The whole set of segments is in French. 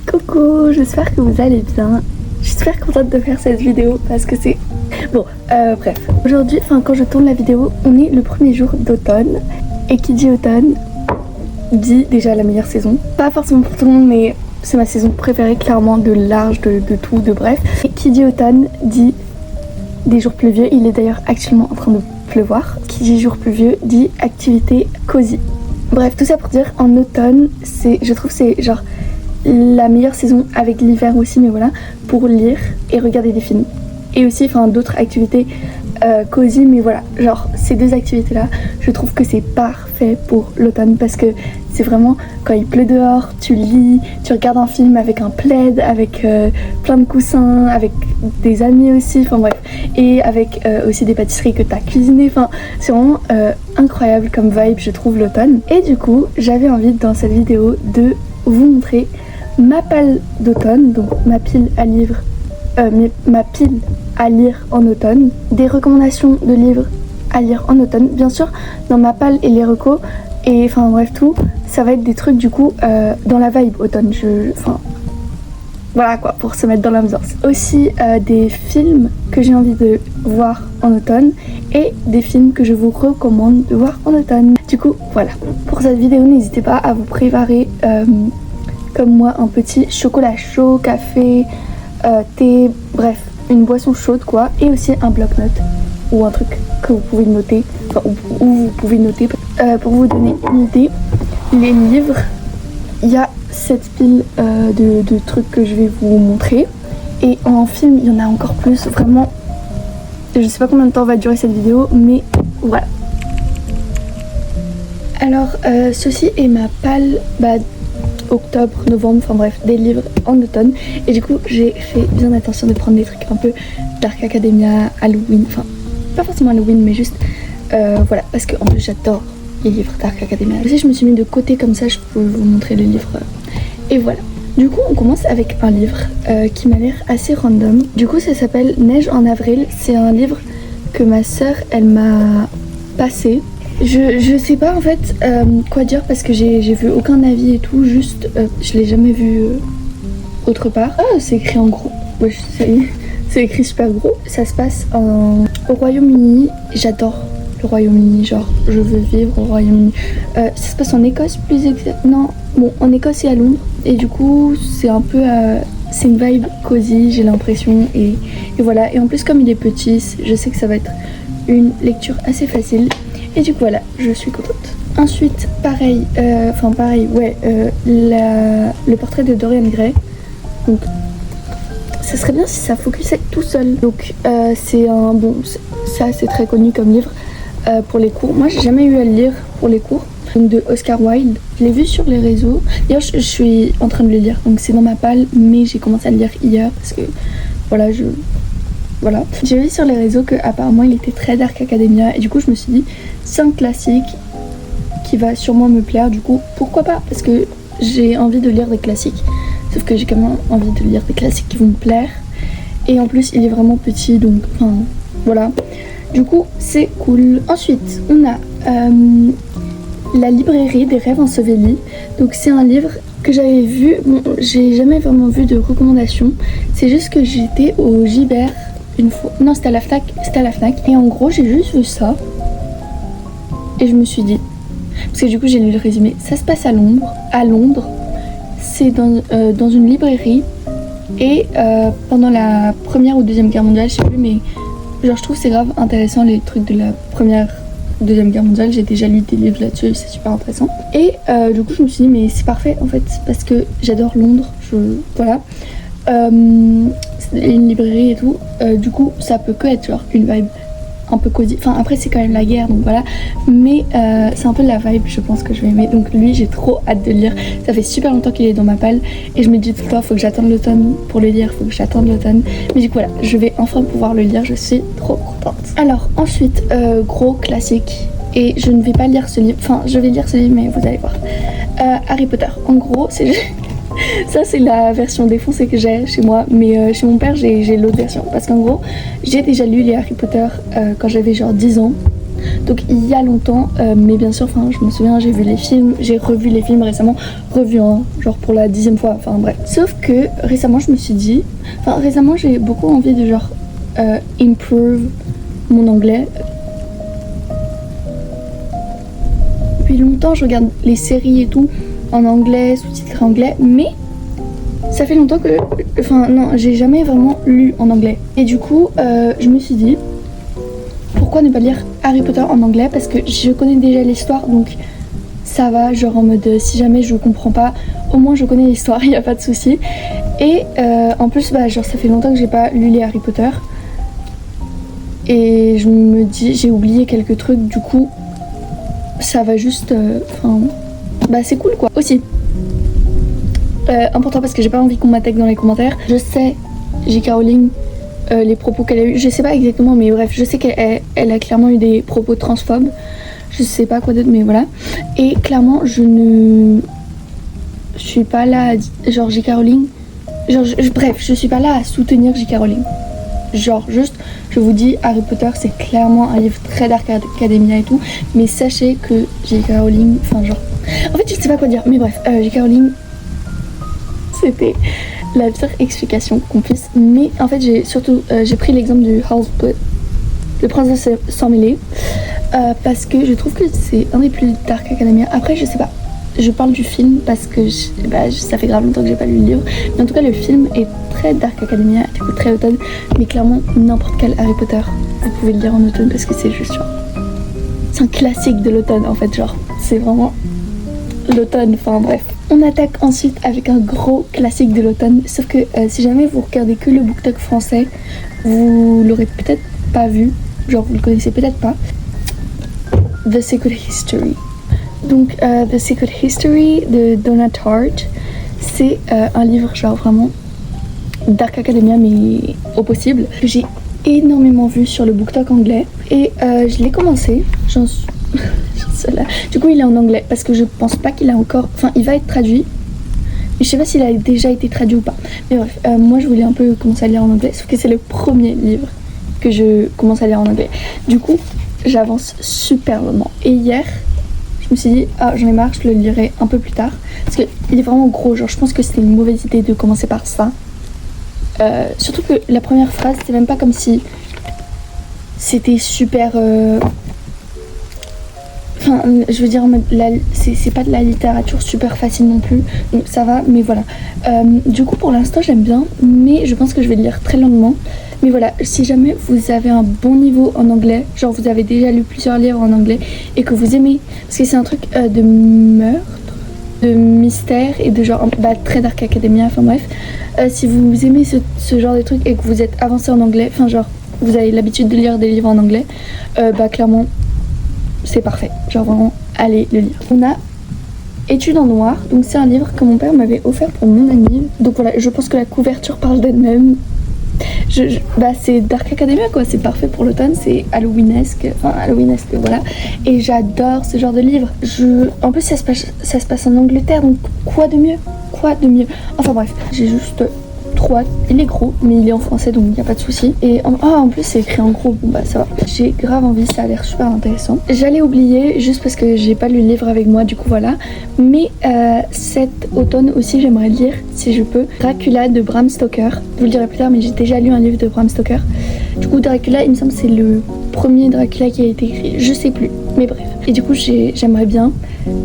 Coucou, j'espère que vous allez bien. Je suis super contente de faire cette vidéo parce que c'est... Bon, bref. Aujourd'hui, quand je tourne la vidéo, on est le premier jour d'automne. Et qui dit automne, dit déjà la meilleure saison. Pas forcément pour tout le monde, mais c'est ma saison préférée clairement, de large, de tout, de bref. Et qui dit automne, dit des jours pluvieux. Il est d'ailleurs actuellement en train de pleuvoir. Qui dit jour pluvieux, dit activité cosy. Bref, tout ça pour dire, en automne, je trouve c'est genre... la meilleure saison avec l'hiver aussi, mais voilà, pour lire et regarder des films. Et aussi, d'autres activités cosy, mais voilà, genre ces deux activités là, je trouve que c'est parfait pour l'automne parce que c'est vraiment quand il pleut dehors, tu lis, tu regardes un film avec un plaid, avec plein de coussins, avec des amis aussi, bref, et avec aussi des pâtisseries que tu as cuisinées, c'est vraiment incroyable comme vibe, je trouve, l'automne. Et du coup, j'avais envie dans cette vidéo de vous montrer ma palle d'automne, donc ma pile à lire en automne, des recommandations de livres à lire en automne. Bien sûr, dans ma palle et les recos, et bref tout, ça va être des trucs du coup dans la vibe automne. Voilà quoi, pour se mettre dans l'ambiance. Aussi des films que j'ai envie de voir en automne et des films que je vous recommande de voir en automne. Du coup, voilà. Pour cette vidéo, n'hésitez pas à vous préparer comme moi un petit chocolat chaud, café, thé, bref, une boisson chaude quoi. Et aussi un bloc-notes ou un truc que vous pouvez noter, où vous pouvez noter. Pour vous donner une idée, les livres, il y a cette pile de trucs que je vais vous montrer. Et en film, il y en a encore plus, vraiment. Je sais pas combien de temps va durer cette vidéo, mais voilà. Alors, ceci est ma palle octobre, novembre, bref, des livres en automne. Et du coup, j'ai fait bien attention de prendre des trucs un peu Dark Academia, Halloween, pas forcément Halloween, mais juste, voilà, parce que en plus, j'adore les livres Dark Academia. Aussi, je me suis mis de côté comme ça, je peux vous montrer les livres. Et voilà. Du coup, on commence avec un livre qui m'a l'air assez random. Du coup, ça s'appelle Neige en avril. C'est un livre que ma soeur, elle m'a passé. Je sais pas en fait quoi dire parce que j'ai vu aucun avis et tout, juste je l'ai jamais vu autre part. Ah, c'est écrit en gros. Ouais, c'est écrit super gros. Ça se passe au Royaume-Uni. J'adore le Royaume-Uni, genre je veux vivre au Royaume-Uni. Ça se passe en Écosse plus exact. Non, bon, en Écosse et à Londres. Et du coup, c'est un peu c'est une vibe cosy, j'ai l'impression, et voilà. Et en plus, comme il est petit, je sais que ça va être une lecture assez facile. Et du coup, voilà, je suis contente. Ensuite, pareil, le portrait de Dorian Gray. Donc, ça serait bien si ça focusait tout seul. Donc, c'est très connu comme livre pour les cours. Moi, j'ai jamais eu à le lire pour les cours. Donc, de Oscar Wilde. Je l'ai vu sur les réseaux. D'ailleurs, je suis en train de le lire. Donc, c'est dans ma palle, mais j'ai commencé à le lire hier parce que, voilà, j'ai vu sur les réseaux qu'apparemment il était très Dark Academia et du coup je me suis dit c'est un classique qui va sûrement me plaire, du coup pourquoi pas, parce que j'ai envie de lire des classiques, sauf que j'ai quand même envie de lire des classiques qui vont me plaire et en plus il est vraiment petit, donc voilà, du coup c'est cool. Ensuite on a La librairie des rêves ensevelis. Donc c'est un livre que j'avais vu, bon j'ai jamais vraiment vu de recommandation, c'est juste que j'étais au Gibert une fois, non c'était à la Fnac, et en gros j'ai juste vu ça et je me suis dit, parce que du coup j'ai lu le résumé, ça se passe à Londres, c'est dans une librairie et pendant la première ou deuxième guerre mondiale, je sais plus, mais genre je trouve c'est grave intéressant les trucs de la première Deuxième Guerre mondiale, j'ai déjà lu des livres là-dessus, c'est super intéressant. Et du coup je me suis dit mais c'est parfait en fait, parce que j'adore Londres, voilà. Une librairie et tout, du coup ça peut que être genre une vibe un peu cosy. Enfin après c'est quand même la guerre donc voilà. Mais c'est un peu la vibe je pense que je vais aimer. Donc lui j'ai trop hâte de le lire. Ça fait super longtemps qu'il est dans ma palle. Et je me dis tout le temps faut que j'attende l'automne pour le lire. Faut que j'attende l'automne. Mais du coup voilà, je vais enfin pouvoir le lire. Je suis trop contente. Alors ensuite, gros classique. Et je ne vais pas lire ce livre. Enfin je vais lire ce livre mais vous allez voir. Harry Potter. En gros c'est... Ça c'est la version défoncée que j'ai chez moi, mais chez mon père j'ai l'autre version parce qu'en gros j'ai déjà lu les Harry Potter quand j'avais genre 10 ans, donc il y a longtemps, mais bien sûr je me souviens j'ai vu les films, j'ai revu les films récemment, genre pour la 10e fois, enfin bref. Sauf que récemment je me suis dit, récemment j'ai beaucoup envie de genre improve mon anglais. Depuis longtemps je regarde les séries et tout en anglais, sous-titré anglais, mais ça fait longtemps que... non, j'ai jamais vraiment lu en anglais. Et du coup, je me suis dit, pourquoi ne pas lire Harry Potter en anglais? Parce que je connais déjà l'histoire, donc ça va, genre en mode, si jamais je comprends pas, au moins je connais l'histoire, il n'y a pas de souci. Et en plus, genre ça fait longtemps que j'ai pas lu les Harry Potter. Et je me dis, j'ai oublié quelques trucs, du coup, ça va juste... c'est cool quoi. Aussi, important parce que j'ai pas envie qu'on m'attaque dans les commentaires. Je sais, J.K. Rowling, les propos qu'elle a eu, je sais pas exactement, mais bref, je sais qu'elle a clairement eu des propos transphobes. Je sais pas quoi d'autre, mais voilà. Et clairement, je suis pas là à, genre J.K. Rowling. Bref, je suis pas là à soutenir J.K. Rowling. Genre juste, je vous dis, Harry Potter c'est clairement un livre très Dark Academia et tout, mais sachez que J.K. Rowling, en fait je sais pas quoi dire, mais bref, J.K. Rowling, c'était la pire explication qu'on puisse, mais en fait j'ai pris l'exemple du Half-Blood, le prince sans mêler, parce que je trouve que c'est un des plus Dark Academia. Après je sais pas, je parle du film parce que ça fait grave longtemps que j'ai pas lu le livre, mais en tout cas le film est très Dark Academia, du coup très automne, mais clairement n'importe quel Harry Potter vous pouvez le lire en automne parce que c'est juste genre, c'est un classique de l'automne en fait, genre c'est vraiment l'automne, enfin bref. On attaque ensuite avec un gros classique de l'automne, sauf que si jamais vous regardez que le BookTok français, vous l'aurez peut-être pas vu, genre vous le connaissez peut-être pas. The Secret History. Donc The Secret History de Donna Tartt, c'est un livre genre vraiment Dark Academia mais au possible, que j'ai énormément vu sur le BookTok anglais et je l'ai commencé, j'en suis là. Du coup il est en anglais parce que je pense pas qu'il a encore, il va être traduit, mais je sais pas s'il a déjà été traduit ou pas, mais bref, moi je voulais un peu commencer à lire en anglais, sauf que c'est le premier livre que je commence à lire en anglais, du coup j'avance super lentement. Et hier je me suis dit, j'en ai marre, je le lirai un peu plus tard. Parce qu'il est vraiment gros, genre je pense que c'était une mauvaise idée de commencer par ça. Surtout que la première phrase, c'est même pas comme si c'était super... je veux dire, c'est pas de la littérature super facile non plus, donc ça va, mais voilà. Du coup, pour l'instant, j'aime bien, mais je pense que je vais le lire très lentement. Mais voilà, si jamais vous avez un bon niveau en anglais, genre vous avez déjà lu plusieurs livres en anglais et que vous aimez, parce que c'est un truc de meurtre, de mystère et de genre très Dark Academia, enfin bref, si vous aimez ce genre de trucs et que vous êtes avancé en anglais, genre vous avez l'habitude de lire des livres en anglais, clairement c'est parfait, genre vraiment allez le lire. On a Études en noir, donc c'est un livre que mon père m'avait offert pour mon anniv, donc voilà, je pense que la couverture parle d'elle-même. C'est Dark Academia quoi, c'est parfait pour l'automne, c'est Halloweenesque, voilà, et j'adore ce genre de livre. En plus ça se passe en Angleterre, donc quoi de mieux, enfin bref, j'ai juste trop hâte. Il est gros mais il est en français donc il n'y a pas de souci, et en plus c'est écrit en gros, ça va, j'ai grave envie, ça a l'air super intéressant. J'allais oublier juste parce que j'ai pas lu le livre avec moi, du coup voilà, mais cet automne aussi j'aimerais lire, si je peux, Dracula de Bram Stoker. Je vous le dirai plus tard, mais j'ai déjà lu un livre de Bram Stoker. Du coup Dracula, il me semble que c'est le premier Dracula qui a été écrit, je sais plus, mais bref. Et du coup j'aimerais bien,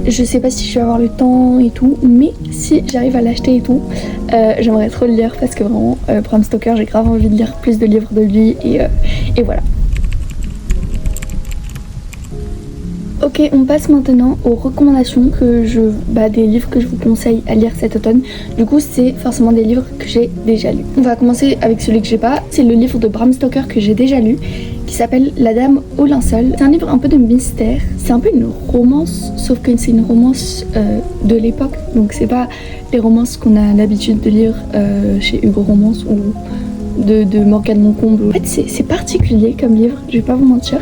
je sais pas si je vais avoir le temps et tout, mais si j'arrive à l'acheter et tout, j'aimerais trop le lire parce que vraiment Bram Stoker, j'ai grave envie de lire plus de livres de lui, et voilà. Ok, on passe maintenant aux recommandations des livres que je vous conseille à lire cet automne. Du coup, c'est forcément des livres que j'ai déjà lus. On va commencer avec celui que j'ai pas. C'est le livre de Bram Stoker que j'ai déjà lu, qui s'appelle La Dame au linceul. C'est un livre un peu de mystère. C'est un peu une romance, sauf que c'est une romance de l'époque. Donc c'est pas les romances qu'on a l'habitude de lire chez Hugo Romance ou de Morgane Moncomble. En fait c'est particulier comme livre, je vais pas vous mentir.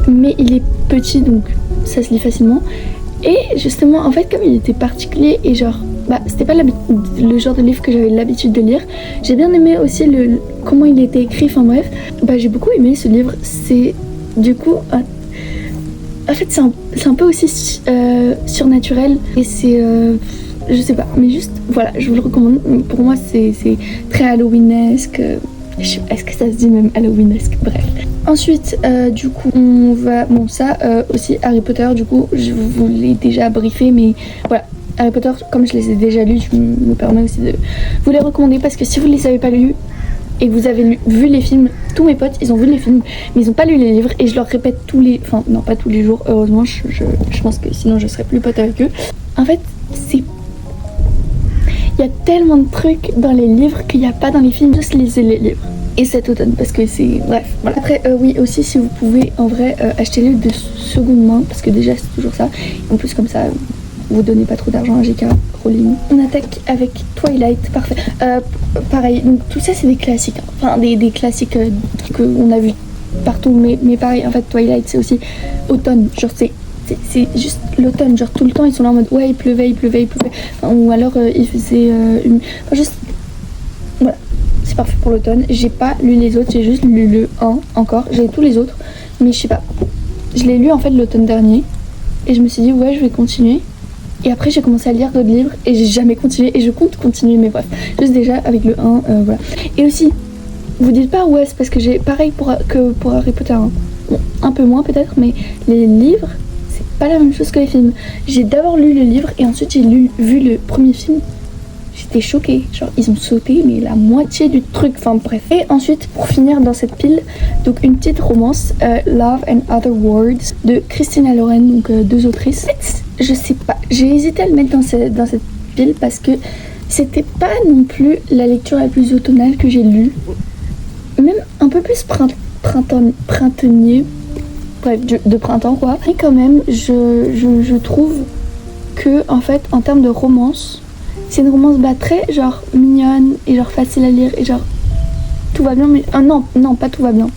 Mais il est petit donc ça se lit facilement. Et justement en fait comme il était particulier et genre c'était pas le genre de livre que j'avais l'habitude de lire. J'ai bien aimé aussi comment il était écrit, enfin bref. J'ai beaucoup aimé ce livre. C'est du coup en fait c'est un peu aussi surnaturel. Et c'est je sais pas, mais juste voilà, je vous le recommande. Pour moi c'est très Halloweenesque. Est-ce que ça se dit même Halloweenesque? Bref. Ensuite, du coup, on va... Bon, ça, aussi, Harry Potter, du coup, je vous l'ai déjà briefé, mais voilà. Harry Potter, comme je les ai déjà lus, je me permets aussi de vous les recommander parce que si vous ne les avez pas lus et que vous avez vu les films, tous mes potes, ils ont vu les films, mais ils n'ont pas lu les livres et je leur répète enfin, non, pas tous les jours, heureusement, je pense que sinon je serais plus pote avec eux. En fait, il y a tellement de trucs dans les livres qu'il n'y a pas dans les films, juste lisez les livres. Et cet automne parce que c'est... Bref, voilà. Après, oui, aussi si vous pouvez en vrai acheter-les de seconde main parce que déjà c'est toujours ça. En plus comme ça, vous donnez pas trop d'argent à J.K. Rowling. On attaque avec Twilight, parfait. Pareil, donc tout ça c'est des classiques. Hein. Enfin, des classiques qu'on a vu partout. Mais pareil, en fait Twilight c'est aussi automne. Genre c'est juste l'automne. Genre tout le temps ils sont là en mode ouais il pleuvait. Enfin, ou alors il faisait enfin, juste... Voilà. C'est parfait pour l'automne. J'ai pas lu les autres, j'ai juste lu le 1 encore. J'ai tous les autres, mais je sais pas. Je l'ai lu en fait l'automne dernier et je me suis dit ouais je vais continuer. Et après j'ai commencé à lire d'autres livres et j'ai jamais continué et je compte continuer, mais bref. Juste déjà avec le 1, voilà. Et aussi, vous dites pas ouais c'est parce que j'ai pareil que pour Harry Potter. Hein. Bon, un peu moins peut-être, mais les livres c'est pas la même chose que les films. J'ai d'abord lu le livre et ensuite j'ai vu le premier film. J'étais choquée, genre ils ont sauté mais la moitié du truc, enfin bref. Et ensuite pour finir dans cette pile, donc une petite romance, Love and Other Words de Christina Lauren, donc deux autrices. En fait, je sais pas, j'ai hésité à le mettre dans cette pile parce que c'était pas non plus la lecture la plus automnale que j'ai lue. Même un peu plus printanier, bref, de printemps quoi. Et quand même, je trouve que en fait en termes de romance, c'est une romance très genre mignonne et genre facile à lire et genre tout va bien mais non pas tout va bien,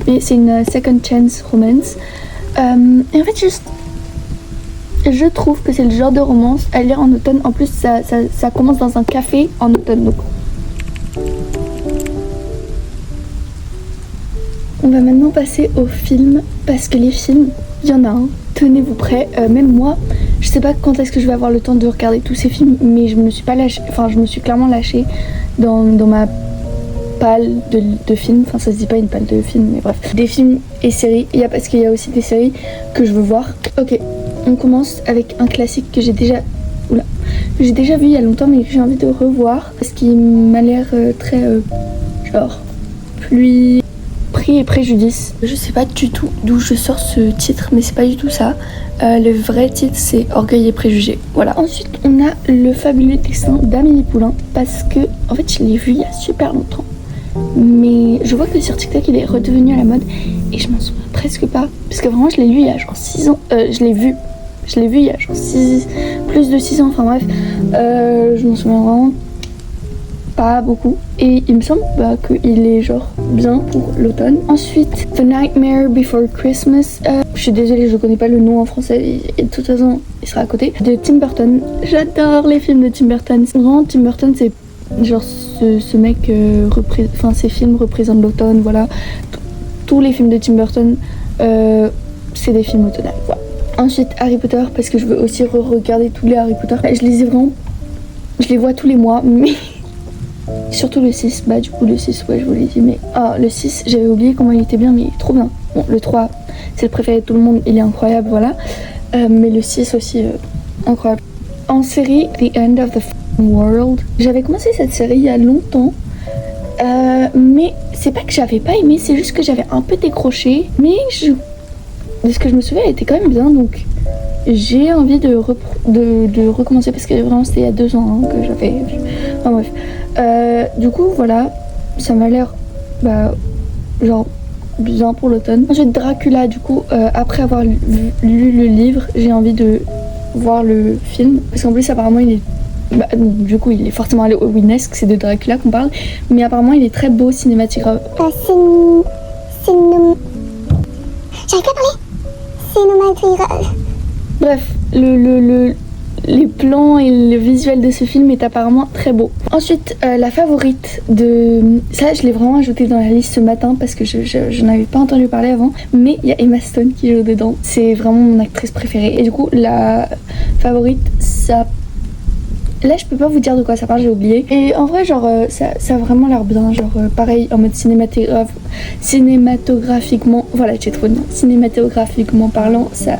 mais c'est une second chance romance et en fait juste je trouve que c'est le genre de romance à lire en automne. En plus ça commence dans un café en automne, donc on va maintenant passer aux films parce que les films il y en a un, tenez-vous prêts, même moi je sais pas quand est-ce que je vais avoir le temps de regarder tous ces films, mais je me suis pas lâchée, enfin je me suis clairement lâchée dans ma palle de films, enfin ça se dit pas une palle de films, mais bref, des films et séries, parce qu'il y a aussi des séries que je veux voir. Ok, on commence avec un classique que j'ai déjà vu il y a longtemps mais que j'ai envie de revoir parce qu'il m'a l'air très genre pluie, Prix et préjudice. Je sais pas du tout d'où je sors ce titre, mais c'est pas du tout ça. Le vrai titre c'est Orgueil et préjugés. Voilà. Ensuite on a Le fabuleux destin d'Amélie Poulain parce que en fait je l'ai vu il y a super longtemps. Mais je vois que sur TikTok il est redevenu à la mode et je m'en souviens presque pas. Parce que vraiment je l'ai lu il y a genre 6 ans. Je l'ai vu il y a genre plus de 6 ans, enfin bref. Je m'en souviens vraiment pas beaucoup. Et il me semble qu'il est genre bien pour l'automne. Ensuite, The Nightmare Before Christmas. Je suis désolée, je connais pas le nom en français. Et de toute façon, il sera à côté. De Tim Burton. J'adore les films de Tim Burton. Vraiment, Tim Burton, c'est genre ce mec, ses films représentent l'automne, voilà. Tous les films de Tim Burton, c'est des films automnales, voilà. Ensuite, Harry Potter, parce que je veux aussi re-regarder tous les Harry Potter. Je les vois tous les mois, mais surtout le 6, du coup le 6, ouais je vous l'ai dit, mais le 6, j'avais oublié comment il était bien, mais il est trop bien. Bon, le 3, c'est le préféré de tout le monde, il est incroyable, voilà. Mais le 6 aussi, incroyable. En série, The End of the World, j'avais commencé cette série il y a longtemps, mais c'est pas que j'avais pas aimé, c'est juste que j'avais un peu décroché, mais de ce que je me souviens, elle était quand même bien, donc j'ai envie de recommencer parce que vraiment c'était il y a 2 ans que j'avais... Enfin bref. Du coup voilà, ça m'a l'air genre bien pour l'automne. Ensuite Dracula, du coup, après avoir lu le livre, j'ai envie de voir le film. Parce qu'en plus apparemment il est... Bah, du coup il est forcément Halloweenesque, c'est de Dracula qu'on parle. Mais apparemment il est très beau cinématographiquement. J'arrive pas à parler. Cinématographe. Bref, les plans et le visuel de ce film est apparemment très beau. Ensuite, la favorite de... Ça, je l'ai vraiment ajouté dans la liste ce matin parce que je n'avais pas entendu parler avant. Mais il y a Emma Stone qui joue dedans. C'est vraiment mon actrice préférée. Et du coup, la favorite, ça... Là, je peux pas vous dire de quoi ça parle, j'ai oublié. Et en vrai, genre, ça a vraiment l'air bien. Genre, pareil, en mode cinématographiquement... Voilà, j'ai trop de nom. Cinématographiquement parlant, ça...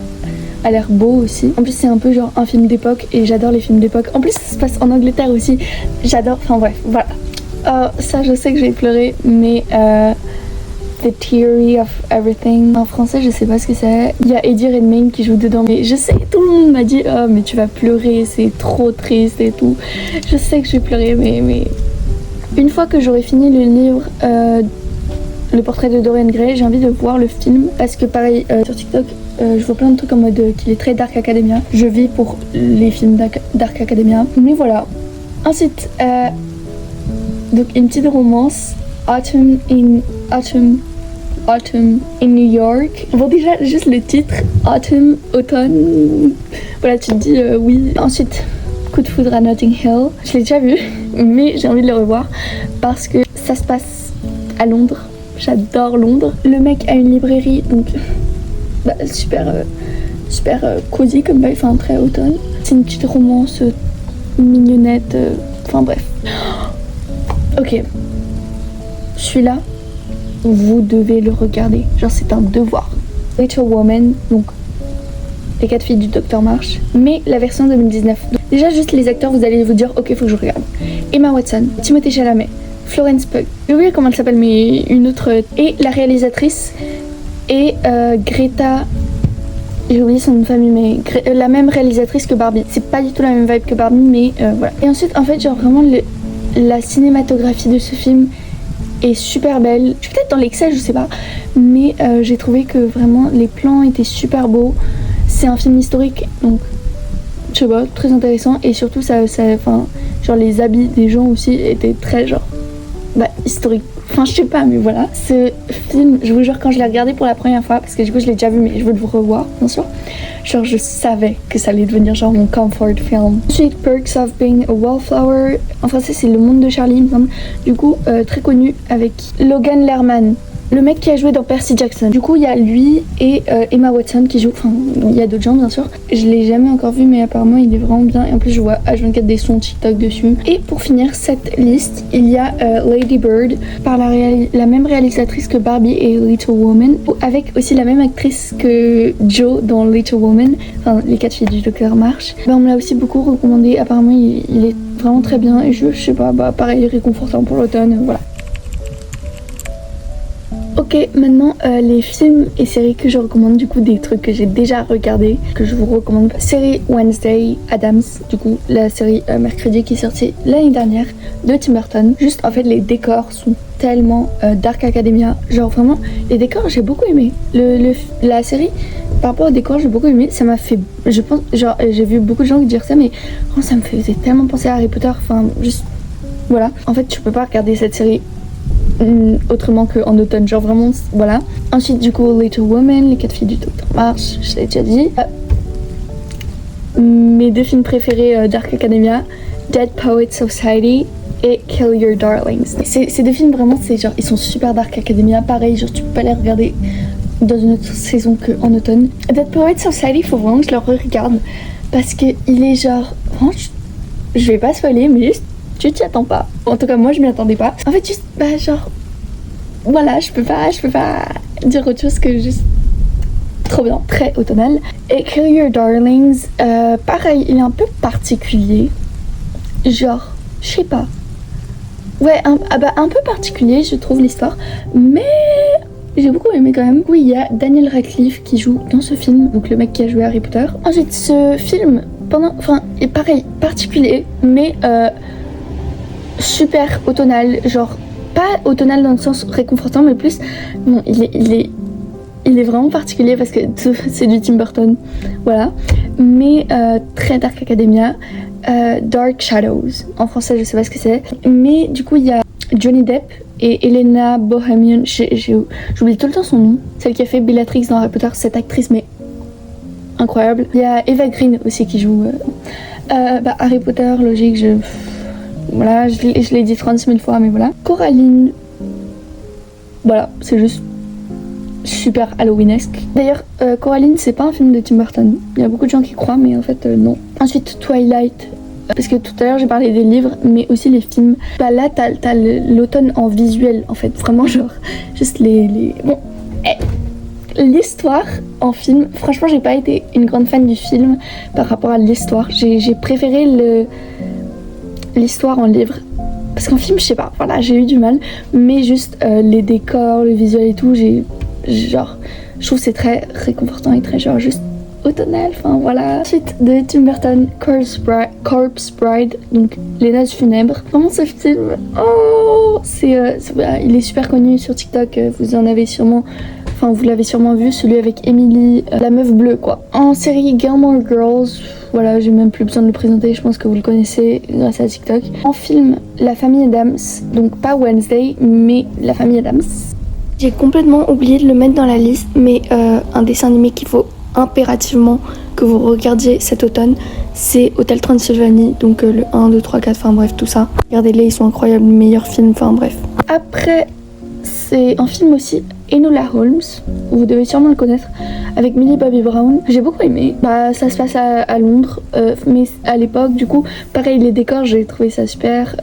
a l'air beau aussi. En plus c'est un peu genre un film d'époque et j'adore les films d'époque. En plus ça se passe en Angleterre aussi. J'adore, enfin bref, voilà. Ça je sais que j'ai pleuré, mais The Theory of Everything. En français je sais pas ce que c'est. Il y a Eddie Redmayne qui joue dedans. Mais je sais, tout le monde m'a dit oh mais tu vas pleurer, c'est trop triste et tout. Je sais que je vais pleurer mais... Une fois que j'aurai fini le livre Le portrait de Dorian Gray, j'ai envie de voir le film parce que pareil sur TikTok je vois plein de trucs en mode qu'il est très Dark Academia. Je vis pour les films Dark Academia. Mais voilà. Ensuite, donc une petite romance. Autumn in New York. Bon déjà, juste le titre. Automne. Voilà, tu te dis oui. Ensuite, Coup de foudre à Notting Hill. Je l'ai déjà vu, mais j'ai envie de le revoir parce que ça se passe à Londres. J'adore Londres. Le mec a une librairie, donc... Bah, super cosy comme bail, enfin très automne. C'est une petite romance mignonnette, enfin bref. Ok, celui-là, vous devez le regarder, genre c'est un devoir. Little Woman, donc les 4 filles du Docteur March, mais la version 2019. Donc, déjà juste les acteurs, vous allez vous dire ok faut que je regarde. Emma Watson, Timothée Chalamet, Florence Pugh, j'ai oublié comment elle s'appelle mais une autre, et la réalisatrice et Greta, j'ai oublié son nom de famille, mais la même réalisatrice que Barbie. C'est pas du tout la même vibe que Barbie, mais voilà. Et ensuite, en fait, genre vraiment la cinématographie de ce film est super belle. Je suis peut-être dans l'excès, je sais pas, mais j'ai trouvé que vraiment les plans étaient super beaux. C'est un film historique, donc je sais pas, très intéressant. Et surtout, enfin, genre les habits des gens aussi étaient très genre historiques. Enfin, je sais pas, mais voilà. Ce film, je vous jure, quand je l'ai regardé pour la première fois, parce que du coup, je l'ai déjà vu, mais je veux le revoir, bien sûr. Genre, je savais que ça allait devenir genre mon comfort film. Ensuite, Perks of Being a Wallflower. En français, c'est Le Monde de Charlie, il me semble. Du coup, très connu avec Logan Lerman. Le mec qui a joué dans Percy Jackson. Du coup, il y a lui et Emma Watson qui jouent. Enfin, il y a d'autres gens, bien sûr. Je l'ai jamais encore vu, mais apparemment, il est vraiment bien. Et en plus, je vois H24 des sons TikTok dessus. Et pour finir cette liste, il y a Lady Bird par la même réalisatrice que Barbie et Little Woman. Avec aussi la même actrice que Joe dans Little Woman. Enfin, les 4 filles du Docteur March. On me l'a aussi beaucoup recommandé. Apparemment, il est vraiment très bien. Et je sais pas, pareil, réconfortant pour l'automne. Voilà. Ok, maintenant les films et séries que je recommande, du coup des trucs que j'ai déjà regardés, que je vous recommande. Série Wednesday Addams, du coup la série mercredi qui est sortie l'année dernière de Tim Burton. Juste en fait les décors sont tellement Dark Academia, genre vraiment les décors j'ai beaucoup aimé. La série par rapport aux décors j'ai beaucoup aimé, ça m'a fait, je pense, genre j'ai vu beaucoup de gens dire ça mais oh, ça me faisait tellement penser à Harry Potter, enfin juste voilà. En fait je peux pas regarder cette série autrement qu'en automne, genre vraiment voilà. Ensuite du coup Little Woman, les 4 filles du Docteur March, je l'ai déjà dit. Mes 2 films préférés Dark Academia, Dead Poets Society et Kill Your Darlings. Ces 2 films vraiment c'est genre ils sont super Dark Academia, pareil genre tu peux pas les regarder dans une autre saison qu'en automne. Dead Poets Society faut vraiment que je le regarde parce que il est genre franchement je vais pas spoiler mais juste tu t'y attends pas. En tout cas, moi, je m'y attendais pas. En fait, juste, genre... Voilà, je peux pas dire autre chose que juste... Trop bien, très automnal. Et Kill Your Darlings, pareil, il est un peu particulier. Genre, je sais pas. Ouais, un peu particulier, je trouve, l'histoire. Mais... j'ai beaucoup aimé quand même. Oui, il y a Daniel Radcliffe qui joue dans ce film. Donc, le mec qui a joué Harry Potter. Ensuite, ce film, est pareil, particulier. Mais... super automnal, genre pas automnal dans le sens réconfortant, mais plus, bon, il est vraiment particulier parce que c'est du Tim Burton, voilà. Mais très Dark Academia, Dark Shadows. En français, je sais pas ce que c'est. Mais du coup, il y a Johnny Depp et Helena Bohemian. J'oublie tout le temps son nom. Celle qui a fait Bellatrix dans Harry Potter, cette actrice, mais incroyable. Il y a Eva Green aussi qui joue Harry Potter, logique. Voilà, je l'ai dit 36 000 fois, mais voilà. Coraline. Voilà, c'est juste super Halloweenesque. D'ailleurs, Coraline, c'est pas un film de Tim Burton. Il y a beaucoup de gens qui croient, mais en fait, non. Ensuite, Twilight. Parce que tout à l'heure, j'ai parlé des livres, mais aussi les films. Bah là, t'as l'automne en visuel, en fait. Vraiment, genre, juste les... Bon, l'histoire en film, franchement, j'ai pas été une grande fan du film par rapport à l'histoire. J'ai préféré l'histoire en livre. Parce qu'en film, je sais pas, voilà, j'ai eu du mal. Mais juste les décors, le visuel et tout, je trouve que c'est très réconfortant et très genre juste automnal, enfin voilà. Ensuite de Tim Burton, Corpse Bride, donc Les Noces Funèbres. Vraiment ce film, oh, il est super connu sur TikTok, vous l'avez sûrement vu, celui avec Emily, la meuf bleue quoi. En série Gilmore Girls, voilà, j'ai même plus besoin de le présenter, je pense que vous le connaissez grâce à TikTok. En film, La Famille Addams, donc pas Wednesday, mais La Famille Addams. J'ai complètement oublié de le mettre dans la liste, mais un dessin animé qu'il faut impérativement que vous regardiez cet automne, c'est Hotel Transylvanie, donc le 1, 2, 3, 4, enfin bref, tout ça. Regardez-les, ils sont incroyables, meilleurs films, enfin bref. Après, c'est un film aussi, Enola Holmes, vous devez sûrement le connaître, avec Millie Bobby Brown. J'ai beaucoup aimé. Bah, ça se passe à Londres, mais à l'époque, du coup, pareil, les décors, j'ai trouvé ça super.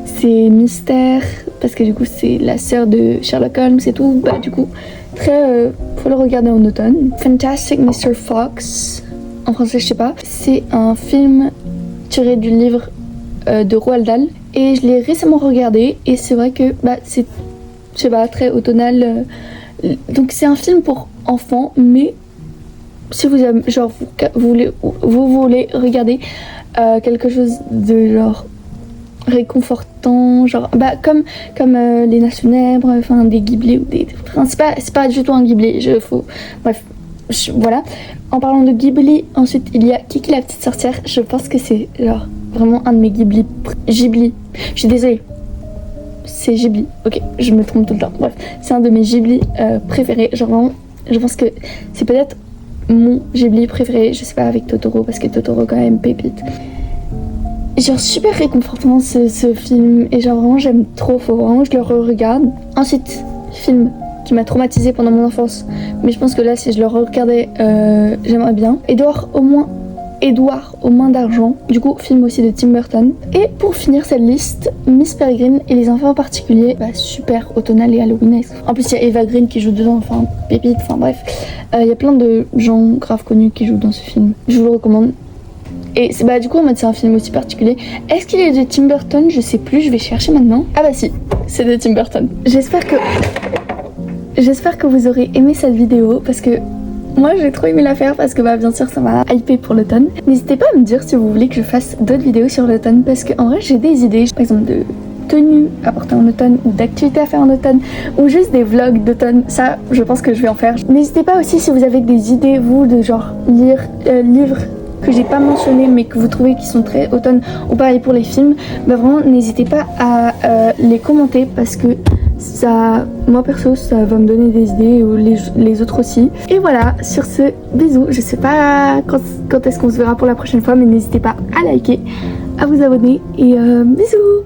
C'est mystère, parce que du coup, c'est la sœur de Sherlock Holmes et tout. Bah, du coup, faut le regarder en automne. Fantastic Mr. Fox, en français, je sais pas. C'est un film tiré du livre de Roald Dahl. Et je l'ai récemment regardé, et c'est vrai que c'est, je sais pas, très automnal. Donc c'est un film pour enfants, mais si vous avez, genre, vous voulez regarder quelque chose de genre réconfortant, genre comme Les Noces Funèbres, enfin des Ghibli ou des, enfin, c'est pas du tout un Ghibli, bref, voilà. En parlant de Ghibli, ensuite il y a Kiki la petite sorcière. Je pense que c'est genre vraiment un de mes Ghibli. Je suis désolée, c'est Ghibli, ok, je me trompe tout le temps, bref, c'est un de mes Ghibli préférés, genre vraiment, je pense que c'est peut-être mon Ghibli préféré, je sais pas, avec Totoro, parce que Totoro quand même pépite. Genre super réconfortant ce film, et genre vraiment j'aime trop, faut vraiment que je le re-regarde. Ensuite, film qui m'a traumatisée pendant mon enfance, mais je pense que là si je le regardais, j'aimerais bien. Édouard aux mains d'argent, du coup film aussi de Tim Burton. Et pour finir cette liste, Miss Peregrine et les enfants en particulier, super automnal et halloweenesque. En plus il y a Eva Green qui joue dedans, enfin pépite, enfin bref, il y a plein de gens grave connus qui jouent dans ce film, je vous le recommande. Et du coup en mode c'est un film aussi particulier. Est-ce qu'il est de Tim Burton? Je sais plus, je vais chercher maintenant. Ah bah si, c'est de Tim Burton. J'espère que vous aurez aimé cette vidéo, parce que moi j'ai trop aimé la faire, parce que bien sûr ça m'a hypé pour l'automne. N'hésitez pas à me dire si vous voulez que je fasse d'autres vidéos sur l'automne, parce qu'en vrai j'ai des idées, par exemple de tenues à porter en automne, ou d'activités à faire en automne, ou juste des vlogs d'automne. Ça je pense que je vais en faire. N'hésitez pas aussi si vous avez des idées vous de genre livres que j'ai pas mentionné mais que vous trouvez qui sont très automne, ou pareil pour les films, vraiment n'hésitez pas à les commenter, parce que ça, moi perso, ça va me donner des idées, ou les autres aussi. Et voilà, sur ce, bisous. Je sais pas quand est-ce qu'on se verra pour la prochaine fois, mais n'hésitez pas à liker, à vous abonner, et bisous.